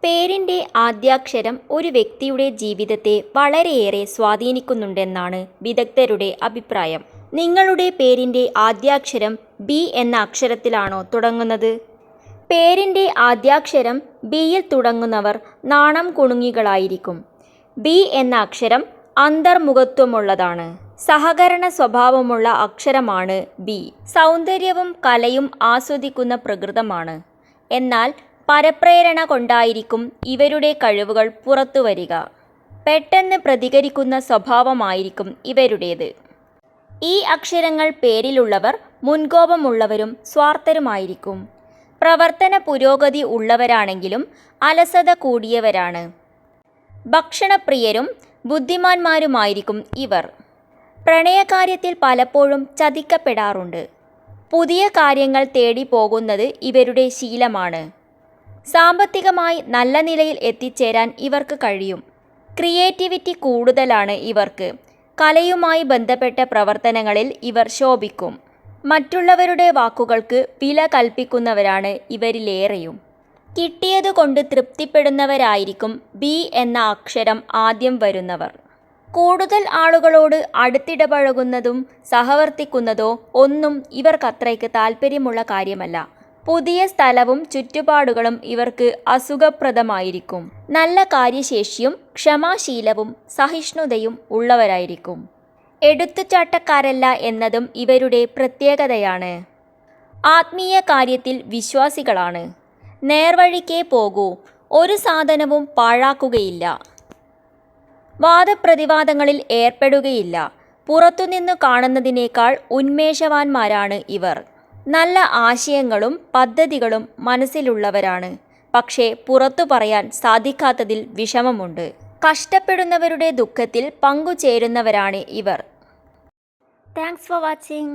പേരിൻ്റെ ആദ്യാക്ഷരം ഒരു വ്യക്തിയുടെ ജീവിതത്തെ വളരെയേറെ സ്വാധീനിക്കുന്നുണ്ടെന്നാണ് വിദഗ്ധരുടെ അഭിപ്രായം. നിങ്ങളുടെ പേരിൻ്റെ ആദ്യാക്ഷരം ബി എന്ന അക്ഷരത്തിലാണോ തുടങ്ങുന്നത്? പേരിൻ്റെ ആദ്യാക്ഷരം ബിയിൽ തുടങ്ങുന്നവർ നാണം കുണുങ്ങികളായിരിക്കും. ബി എന്ന അക്ഷരം അന്തർമുഖത്വമുള്ളതാണ്. സഹകരണ സ്വഭാവമുള്ള അക്ഷരമാണ് ബി. സൗന്ദര്യവും കലയും ആസ്വദിക്കുന്ന പ്രകൃതമാണ്. എന്നാൽ പരപ്രേരണ കൊണ്ടായിരിക്കും ഇവരുടെ കഴിവുകൾ പുറത്തുവരിക. പെട്ടെന്ന് പ്രതികരിക്കുന്ന സ്വഭാവമായിരിക്കും ഇവരുടേത്. ഈ അക്ഷരങ്ങൾ പേരിലുള്ളവർ മുൻകോപമുള്ളവരും സ്വാർത്ഥരുമായിരിക്കും. പ്രവർത്തന പുരോഗതി ഉള്ളവരാണെങ്കിലും അലസത കൂടിയവരാണ്. ഭക്ഷണപ്രിയരും ബുദ്ധിമാന്മാരുമായിരിക്കും ഇവർ. പ്രണയകാര്യത്തിൽ പലപ്പോഴും ചതിക്കപ്പെടാറുണ്ട്. പുതിയ കാര്യങ്ങൾ തേടി പോകുന്നത് ഇവരുടെ ശീലമാണ്. സാമ്പത്തികമായി നല്ല നിലയിൽ എത്തിച്ചേരാൻ ഇവർക്ക് കഴിയും. ക്രിയേറ്റിവിറ്റി കൂടുതലാണ് ഇവർക്ക്. കലയുമായി ബന്ധപ്പെട്ട പ്രവർത്തനങ്ങളിൽ ഇവർ ശോഭിക്കും. മറ്റുള്ളവരുടെ വാക്കുകൾക്ക് വില കൽപ്പിക്കുന്നവരാണ് ഇവരിലേറെയും. കിട്ടിയതുകൊണ്ട് തൃപ്തിപ്പെടുന്നവരായിരിക്കും ബി എന്ന അക്ഷരം ആദ്യം വരുന്നവർ. കൂടുതൽ ആളുകളോട് അടുത്തിടപഴകുന്നതും സഹവർത്തിക്കുന്നതോ ഒന്നും ഇവർക്കത്രയ്ക്ക് താല്പര്യമുള്ള കാര്യമല്ല. പുതിയ സ്ഥലവും ചുറ്റുപാടുകളും ഇവർക്ക് അസുഖപ്രദമായിരിക്കും. നല്ല കാര്യശേഷിയും ക്ഷമാശീലവും സഹിഷ്ണുതയും ഉള്ളവരായിരിക്കും. എടുത്തുചാട്ടക്കാരല്ല എന്നതും ഇവരുടെ പ്രത്യേകതയാണ്. ആത്മീയ കാര്യത്തിൽ വിശ്വാസികളാണ്. നേർവഴിക്കേ പോകൂ, ഒരു സാധനവും പാഴാക്കുകയില്ല. വാദപ്രതിവാദങ്ങളിൽ ഏർപ്പെടുകയില്ല. പുറത്തുനിന്നു കാണുന്നതിനേക്കാൾ ഉന്മേഷവാന്മാരാണ് ഇവർ. നല്ല ആശയങ്ങളും പദ്ധതികളും മനസ്സിലുള്ളവരാണ്. പക്ഷേ പുറത്തു പറയാൻ സാധിക്കാത്തതിൽ വിഷമമുണ്ട്. കഷ്ടപ്പെടുന്നവരുടെ ദുഃഖത്തിൽ പങ്കുചേരുന്നവരാണ് ഇവർ. Thanks for watching.